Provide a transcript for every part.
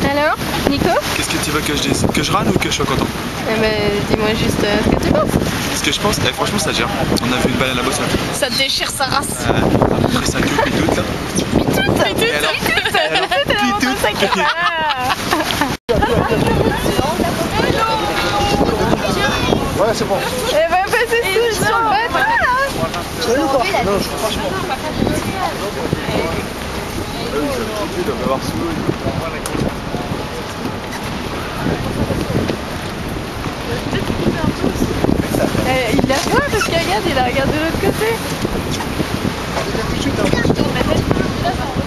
Alors, Nico? Qu'est-ce que tu veux que je dise? Que je râle ou que je sois content? Eh ben, dis-moi juste ce que tu penses. Ce que je pense, franchement ça gère. On a vu une baleine là-bas, Ça te déchire sa race. après sa queue puis toute là. Pitoute. Et alors? Pitoute. Ouais, c'est bon. Eh ben, c'est sur le bateau là. Salut ou quoi? Non, franchement. Il doit avoir sous l'eau. Il la voit parce qu'il regarde, il la regarde de l'autre côté.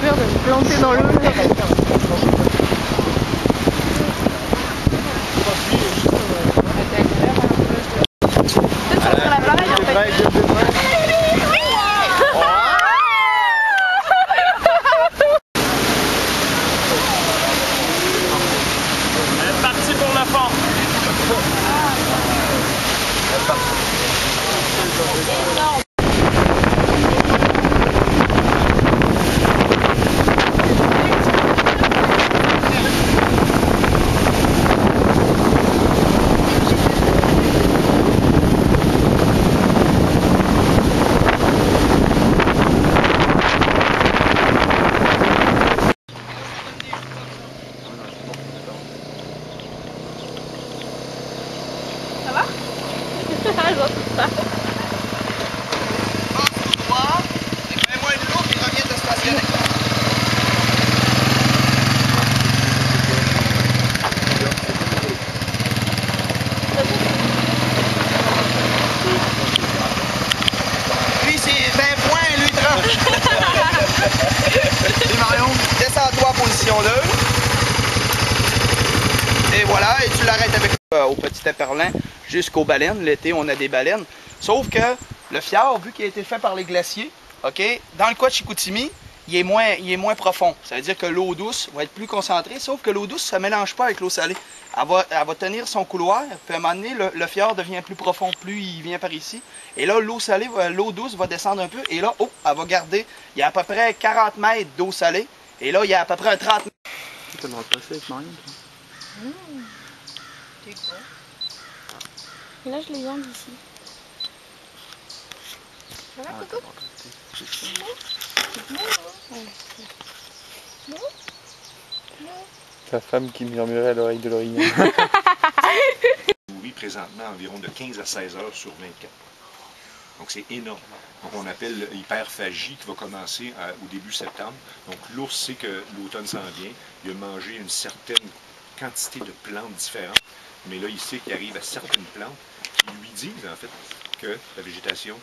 Merde, planté dans l'eau. Peut-être sur l'appareil en fait. Parti pour le fond. Ça va? J'entends pas. Mets-moi une loupe, il revient de stationner. Lui, c'est 20 points, lui, 30. Et Marion, descends-toi en position 2. Et voilà, et tu l'arrêtes avec au petit éperlin jusqu'aux baleines. L'été, on a des baleines. Sauf que le fjord, vu qu'il a été fait par les glaciers, OK, dans le cas de Chicoutimi, il est moins profond. Ça veut dire que l'eau douce va être plus concentrée, sauf que l'eau douce, ça ne mélange pas avec l'eau salée. Elle va tenir son couloir, puis à un moment donné, le fjord devient plus profond, plus il vient par ici. Et là, l'eau salée, l'eau douce va descendre un peu, et là, oh, elle va garder, il y a à peu près 40 mètres d'eau salée, et là, il y a à peu près un 30 mètres. Tu le repasser avec Marion, toi? T'es con. Là, je les viens d'ici. Ça va, Coco? Sa femme qui murmurait à l'oreille de l'orignal. Oui, présentement environ de 15 à 16 heures sur 24. Donc c'est énorme. Donc on appelle l'hyperphagie qui va commencer au début septembre. Donc l'ours sait que l'automne s'en vient. Il a mangé une certaine quantité de plantes différentes. Mais là, il sait qu'il arrive à certaines plantes qui lui disent en fait que la végétation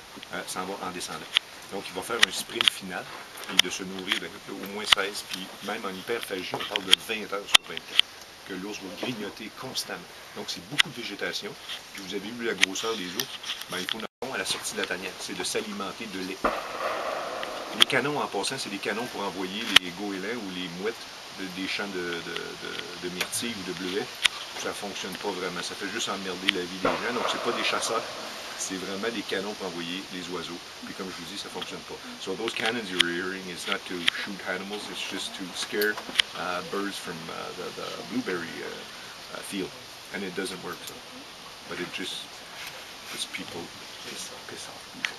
s'en va en descendant. Donc il va faire un sprint final et de se nourrir au moins 16. Puis même en hyperphagie, on parle de 20 heures sur 24. Que l'ours va grignoter constamment. Donc c'est beaucoup de végétation. Puis vous avez vu la grosseur des ours, ben, il faut à la sortie de la tanière, c'est de s'alimenter de lait. Les canons en passant, c'est des canons pour envoyer les goélands ou les mouettes des champs de myrtilles ou de bleuets. Ça ne fonctionne pas vraiment, ça fait juste emmerder la vie des gens. Donc c'est pas des chasseurs, c'est vraiment des canons pour envoyer les oiseaux. Puis comme je vous dis, ça ne fonctionne pas. So those cannons you're hearing is not to shoot animals, it's just to scare birds from the blueberry field. And it doesn't work so. But it just puts people piss off people.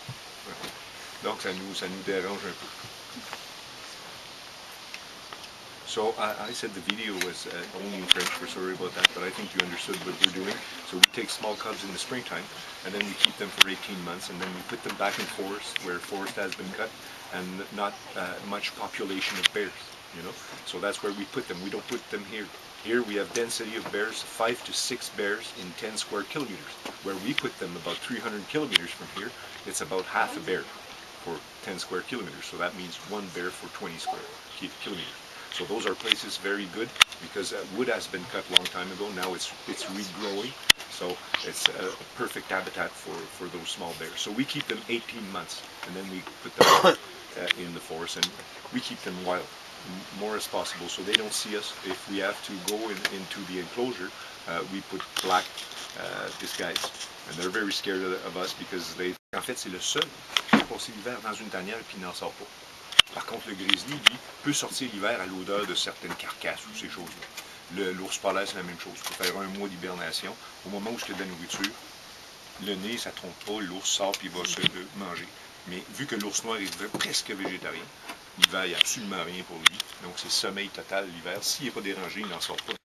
Donc ça nous dérange un peu. So I said the video was only in French, we're sorry about that, but I think you understood what we're doing. So we take small cubs in the springtime, and then we keep them for 18 months, and then we put them back in forest, where forest has been cut, and not much population of bears, you know. So that's where we put them. We don't put them here. Here we have density of bears, 5 to 6 bears in 10 square kilometers. Where we put them about 300 kilometers from here, it's about half a bear for 10 square kilometers. So that means 1 bear for 20 square kilometers. So those are places very good because wood has been cut a long time ago. Now it's regrowing, so it's a perfect habitat for those small bears. So we keep them 18 months, and then we put them in the forest, and we keep them wild, more as possible, so they don't see us. If we have to go into the enclosure, we put black disguise, and they're very scared of us because they. En fait, c'est le seul qui peut passer l'hiver dans une tanière et puis n'en sort pas. Par contre, le grizzly, lui, peut sortir l'hiver à l'odeur de certaines carcasses ou ces choses-là. L'ours polaire, c'est la même chose. Il faut faire un mois d'hibernation. Au moment où il y a de la nourriture, le nez, ça ne trompe pas, l'ours sort et il va se manger. Mais vu que l'ours noir est presque végétarien, l'hiver, il n'y a absolument rien pour lui. Donc c'est sommeil total l'hiver. S'il n'est pas dérangé, il n'en sort pas.